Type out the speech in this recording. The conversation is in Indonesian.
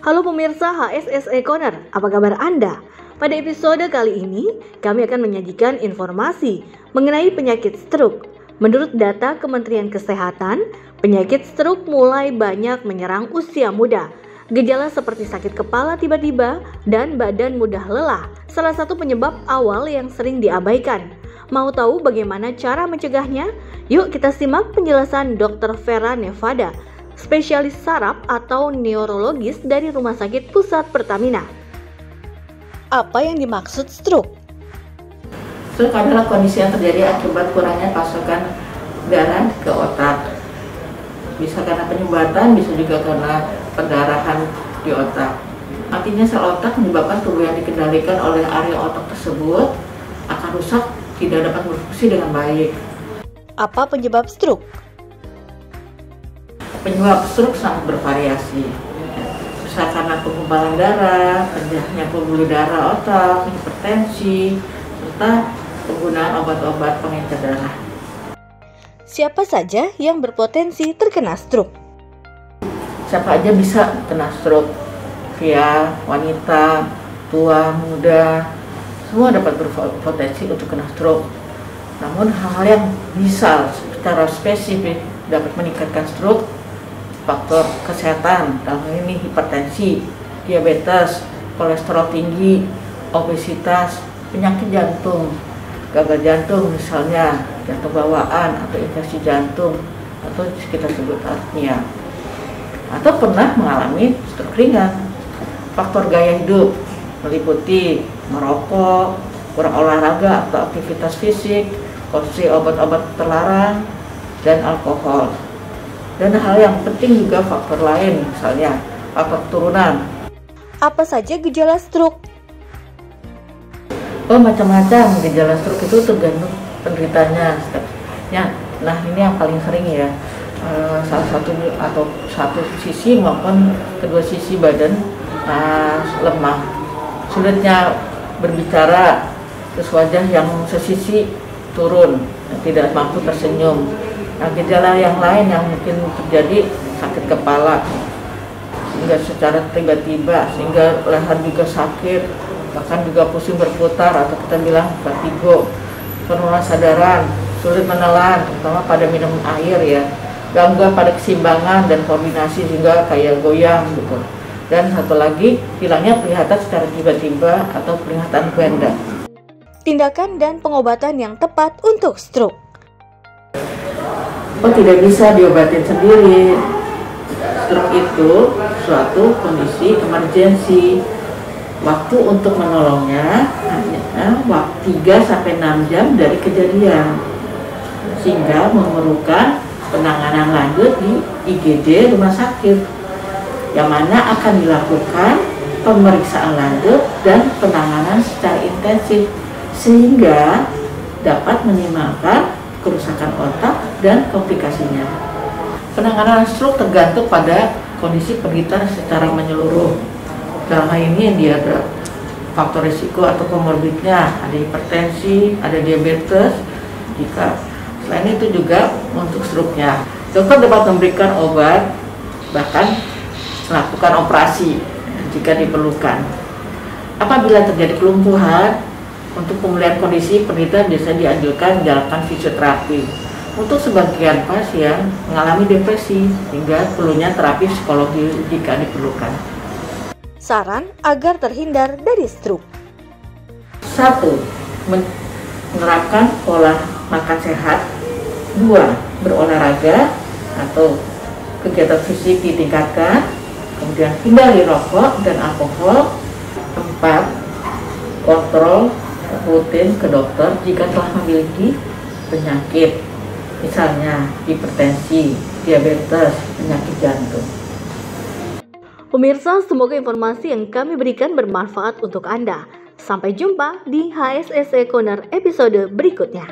Halo pemirsa HSSE Corner, apa kabar Anda? Pada episode kali ini, kami akan menyajikan informasi mengenai penyakit stroke. Menurut data Kementerian Kesehatan, penyakit stroke mulai banyak menyerang usia muda. Gejala seperti sakit kepala tiba-tiba dan badan mudah lelah, salah satu penyebab awal yang sering diabaikan. Mau tahu bagaimana cara mencegahnya? Yuk kita simak penjelasan Dr. Vera Nevada, spesialis saraf atau neurologis dari Rumah Sakit Pusat Pertamina. Apa yang dimaksud stroke? Stroke adalah kondisi yang terjadi akibat kurangnya pasokan darah ke otak. Bisa karena penyumbatan, bisa juga karena pendarahan di otak. Artinya sel otak menyebabkan tubuh yang dikendalikan oleh area otak tersebut akan rusak, tidak dapat berfungsi dengan baik. Apa penyebab stroke? Penyebab stroke sangat bervariasi, bisa karena penggumpalan darah, pecahnya pembuluh darah otak, hipertensi, serta penggunaan obat-obat pengencer darah. Siapa saja yang berpotensi terkena stroke? Siapa aja bisa kena stroke, pria, wanita, tua, muda, semua dapat berpotensi untuk kena stroke. Namun hal-hal yang bisa secara spesifik dapat meningkatkan stroke, faktor kesehatan, dalam hal ini hipertensi, diabetes, kolesterol tinggi, obesitas, penyakit jantung, gagal jantung misalnya, jantung bawaan atau infeksi jantung, atau kita sebut arrhythmia, atau pernah mengalami stroke ringan. Faktor gaya hidup meliputi merokok, kurang olahraga atau aktivitas fisik, konsumsi obat-obat terlarang, dan alkohol. Dan hal yang penting juga faktor lain, misalnya faktor keturunan. Apa saja gejala stroke? Macam-macam gejala stroke itu tergantung penderitanya. Nah ini yang paling sering ya, salah satu atau satu sisi maupun kedua sisi badan lemah, sulitnya berbicara, terus wajah yang sesisi turun, tidak mampu tersenyum. Nah, gejala yang lain yang mungkin terjadi sakit kepala, sehingga secara tiba-tiba, sehingga leher juga sakit, bahkan juga pusing berputar atau kita bilang vertigo, penurunan sadaran, sulit menelan, terutama pada minum air ya, gangguan pada keseimbangan dan koordinasi sehingga kayak goyang gitu. Dan satu lagi, hilangnya penglihatan secara tiba-tiba atau penglihatan ganda. Tindakan dan pengobatan yang tepat untuk stroke. Tidak bisa diobatin sendiri. Stroke itu suatu kondisi emergensi. Waktu untuk menolongnya hanya 3-6 jam dari kejadian, sehingga memerlukan penanganan lanjut di IGD rumah sakit, yang mana akan dilakukan pemeriksaan lanjut dan penanganan secara intensif, sehingga dapat minimalkan kerusakan otak dan komplikasinya. Penanganan stroke tergantung pada kondisi penderita secara menyeluruh. Dalam hal ini dia ada faktor risiko atau komorbidnya, ada hipertensi, ada diabetes. Selain itu juga untuk stroke-nya, dokter dapat memberikan obat, bahkan melakukan operasi jika diperlukan. Apabila terjadi kelumpuhan, untuk pemulihan kondisi penderita biasanya dianjurkan menjalankan fisioterapi. Untuk sebagian pasien mengalami depresi hingga perlunya terapi psikologi jika diperlukan. Saran agar terhindar dari stroke. 1. Menerapkan pola makan sehat. 2. Berolahraga atau kegiatan fisik ditingkatkan. Kemudian hindari rokok dan alkohol. 4. Kontrol rutin ke dokter jika telah memiliki penyakit, misalnya hipertensi, diabetes, penyakit jantung. Pemirsa, semoga informasi yang kami berikan bermanfaat untuk Anda. Sampai jumpa di HSSE Corner episode berikutnya.